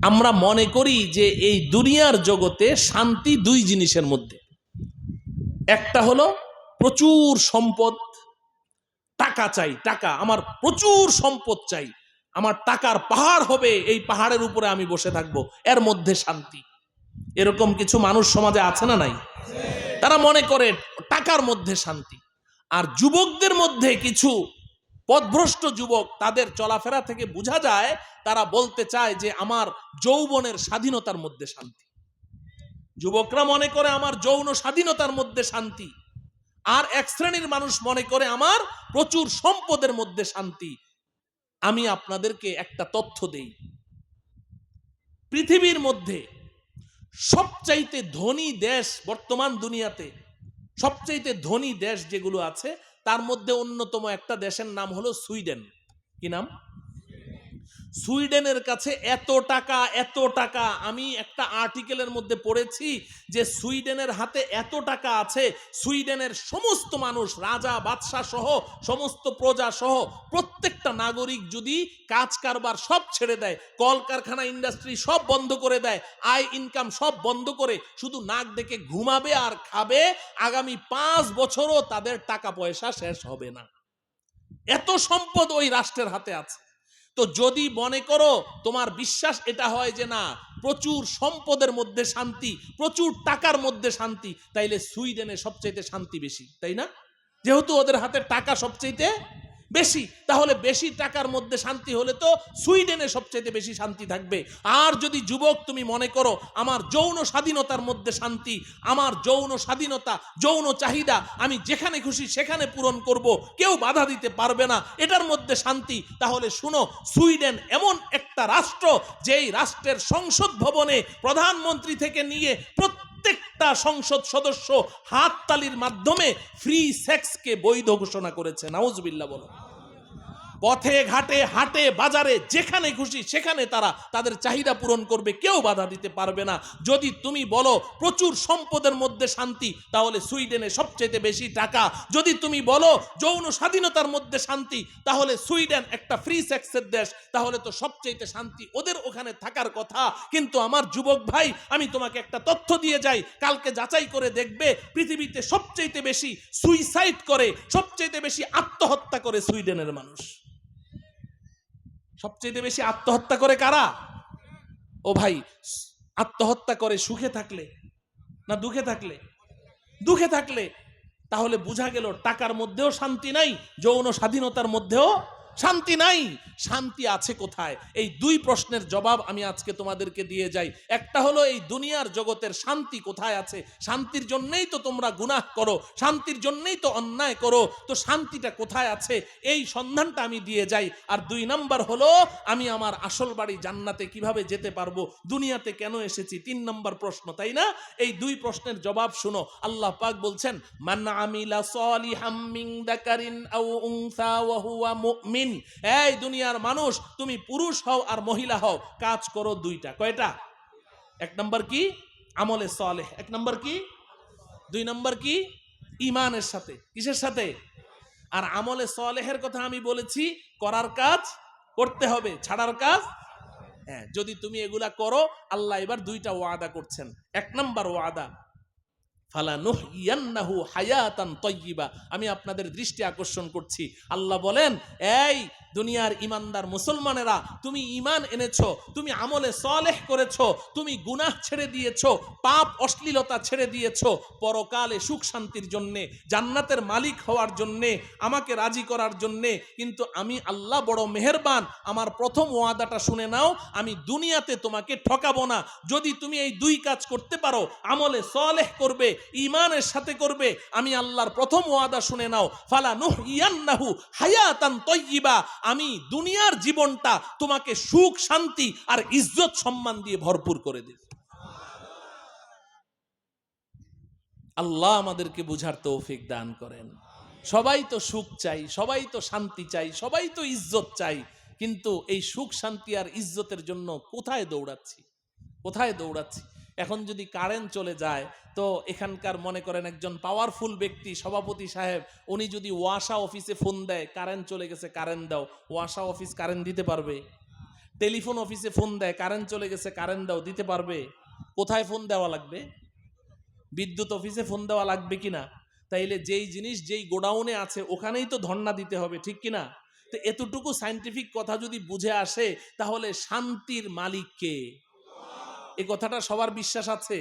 আমরা মনে করি যে এই দুনিয়ার জগতে শান্তি দুই জিনিসের মধ্যে। একটা হলো প্রচুর সম্পদ, টাকা চাই, টাকা, আমার প্রচুর সম্পদ চাই, আমার টাকার পাহাড় হবে, এই পাহাড়ের উপরে আমি বসে থাকবো, এর মধ্যে শান্তি। এরকম কিছু মানুষ সমাজে আছে না নাই? তারা মনে করে টাকার মধ্যে শান্তি। আর যুবকদের মধ্যে কিছু পথভ্রষ্ট যুবক, তাদের চলাফেরা থেকে বোঝা যায় তারা বলতে চায় যে আমার যৌবনের স্বাধীনতার মধ্যে শান্তি। যুবকরা মনে করে আমার যৌন স্বাধীনতার মধ্যে শান্তি, আর এক শ্রেণীর মানুষ মনে করে আমার প্রচুর সম্পদের মধ্যে শান্তি। আমি আপনাদেরকে একটা তথ্য দেই, পৃথিবীর মধ্যে সবচাইতে ধনী দেশ বর্তমান দুনিয়াতে, সবচাইতে ধনী দেশ যেগুলো আছে তার মধ্যে অন্যতম একটা দেশের নাম হলো সুইডেন। কি নাম? সুইডেনের কাছে এত টাকা, এত টাকা। আমি একটা আর্টিকেলের মধ্যে পড়েছি যে সুইডেনের হাতে এত টাকা আছে, সুইডেনের সমস্ত মানুষ, রাজা বাদশাহ সহ সমস্ত প্রজা সহ প্রত্যেকটা নাগরিক যদি কাজ কারবার সব ছেড়ে দেয়, কলকারখানা ইন্ডাস্ট্রি সব বন্ধ করে দেয়, আয় ইনকাম সব বন্ধ করে শুধু নাক ডেকে ঘুমাবে আর খাবে, আগামী 5 বছরও তাদের টাকা পয়সা শেষ হবে না। এত সম্পদ ওই রাষ্ট্রের হাতে আছে। তো যদি মনে করো তোমার বিশ্বাস এটা হয় যে না প্রচুর সম্পদের মধ্যে শান্তি, প্রচুর টাকার মধ্যে শান্তি, তাইলে সুইডেনে সবচাইতে শান্তি বেশি, তাই না? যেহেতু ওদের হাতে টাকা সবচাইতে বেশি, তাহলে বেশি টাকার মধ্যে শান্তি হলে তো সুইডেনে সবচাইতে বেশি শান্তি থাকবে। আর যদি যুবক তুমি মনে করো আমার যৌন স্বাধীনতার মধ্যে শান্তি, আমার যৌন স্বাধীনতা, যৌন চাহিদা আমি যেখানে খুশি সেখানে পূরণ করব, কেউ বাধা দিতে পারবে না, এটার মধ্যে শান্তি, তাহলে শুনো, সুইডেন এমন একটা রাষ্ট্র যেই রাষ্ট্রের সংসদ ভবনে প্রধানমন্ত্রী থেকে নিয়ে প্রত্যেকটা সংসদ সদস্য হাততালির মাধ্যমে ফ্রি সেক্সকে বৈধ ঘোষণা করেছে। নাউজুবিল্লাহ বলো। পথে ঘাটে হাটে বাজারে যেখানে খুশি সেখানে তারা তাদের চাহিদা পূরণ করবে, কেউ বাধা দিতে পারবে না। যদি তুমি বলো প্রচুর সম্পদের মধ্যে শান্তি, তাহলে সুইডেনে সবচেয়ে বেশি টাকা। যদি তুমি বলো যৌন স্বাধীনতার মধ্যে শান্তি, তাহলে সুইডেন একটা ফ্রি সেক্সের দেশ, তাহলে তো সবচেয়ে শান্তি ওদের ওখানে থাকার কথা। কিন্তু আমার যুবক ভাই, আমি তোমাকে একটা তথ্য দিয়ে যাই, কালকে যাচাই করে দেখবে পৃথিবীতে সবচেয়ে বেশি সুইসাইড করে, সবচেয়ে বেশি আত্মহত্যা করে সুইডেনের মানুষ। সবচেয়ে বেশি আত্মহত্যা করে কারা? ও ভাই, আত্মহত্যা করে সুখে থাকলে না দুঃখে থাকলে? দুঃখে থাকলে। তাহলে বোঝা গেল টাকার মধ্যেও শান্তি নাই, যৌন স্বাধীনতার মধ্যেও শান্তি নাই। শান্তি আছে কোথায়? এই দুই প্রশ্নের জবাব আমি আজকে তোমাদেরকে দিয়ে যাই। একটা হলো এই দুনিয়ার জগতের শান্তি কোথায় আছে? শান্তির জন্যই তো তোমরা গুনাহ করো, শান্তির জন্যই তো অন্যায় করো, তো শান্তিটা কোথায় আছে এই সন্ধানটা আমি দিয়ে যাই। আর 2 নাম্বার হলো আমি আমার আসল বাড়ি জান্নাতে কিভাবে যেতে পারবো, দুনিয়াতে কেন এসেছি, 3 নাম্বার প্রশ্ন, তাই না? এই 2 প্রশ্নের জবাব শুনো। আল্লাহ পাক বলছেন মান আমিলা সলিহাম মিন যাকারিন আও উনসা ওয়া হুয়া মুমিন। এই দুনিয়ার মানুষ, তুমি পুরুষ হও আর মহিলা হও, কাজ করো 2টা। কয়টা? 1 নাম্বার কি? আমলে সালেহ। 1 নাম্বার কি? 2 নাম্বার কি? ঈমানের সাথে। কিসের সাথে? আর আমলে সালেহের কথা আমি বলেছি, করার কাজ করতে হবে, ছাড়ার কাজ। হ্যাঁ, যদি তুমি এগুলা করো, আল্লাহ এবার 2টা ওয়াদা করছেন। 1 নাম্বার ওয়াদা ফালানুহইয়ান্নাহু হায়াতান তাইয়্যিবা। আমি আপনাদের দৃষ্টি আকর্ষণ করছি, আল্লাহ বলেন এই দুনিয়ার ইমানদার মুসলমানেরা, তুমি ঈমান এনেছো, তুমি আমলে সালেহ করেছো, তুমি গুনাহ ছেড়ে দিয়েছো, পাপ অশ্লীলতা ছেড়ে দিয়েছো, পরকালে সুখ শান্তির জন্য, জান্নাতের মালিক হওয়ার জন্য, আমাকে রাজি করার জন্য। কিন্তু আমি আল্লাহ বড় মেহেরবান, আমার প্রথম ওয়াদাটা শুনে নাও, আমি দুনিয়াতে তোমাকে ঠকাবো না। যদি তুমি এই 2 কাজ করতে পারো, আমলে সালেহ করবে, ঈমানের সাথে করবে, আমি আল্লাহর প্রথম ওয়াদা শুনে নাও, ফালানুহইয়ান্নাহু হায়াতান তাইয়্যিবা, আমি দুনিয়ার জীবনটা তোমাকে সুখ শান্তি আর ইজ্জত সম্মান দিয়ে ভরপুর করে দেব। আল্লাহ আমাদেরকে বুঝার তৌফিক দান করেন। সবাই তো সুখ চাই, সবাই তো শান্তি চাই, সবাই তো ইজ্জত চাই, কিন্তু এই সুখ শান্তি আর ইজ্জতের জন্য কোথায় দৌড়াচ্ছি, কোথায় দৌড়াচ্ছি? এখন যদি কারেন্ট চলে যায়, তো এখানকার মনে করেন একজন পাওয়ারফুল ব্যক্তি, সভাপতি সাহেব, উনি যদি ওয়াসা অফিসে ফোন দেয়, কারেন্ট চলে গেছে, কারেন্ট দাও, ওয়াসা অফিস কারেন্ট দিতে পারবে? টেলিফোন অফিসে ফোন দেয়, কারেন্ট চলে গেছে, কারেন্ট দাও, দিতে পারবে? কোথায় ফোন দেওয়া লাগবে? বিদ্যুৎ অফিসে ফোন দেওয়া লাগবে কিনা? তাইলে যেই জিনিস যেই গোডাউনে আছে ওখানেই তো ধর্ণা দিতে হবে, ঠিক কিনা? তো এতটুকু সায়েন্টিফিক কথা যদি বুঝে আসে, তাহলে শান্তির মালিক কে? এই কথাটা সবার বিশ্বাস আছে।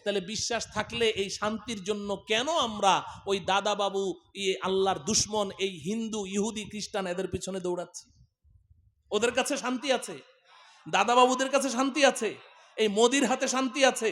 তাহলে বিশ্বাস থাকলে এই শান্তির জন্য কেন আমরা ওই দাদা বাবু, আল্লাহর দুশ্মন, এই হিন্দু ইহুদি খ্রিস্টান এদের পিছনে দৌড়াচ্ছি? ওদের কাছে শান্তি আছে, দাদা বাবুদের কাছে শান্তি আছে, এই মোদির হাতে শান্তি আছে।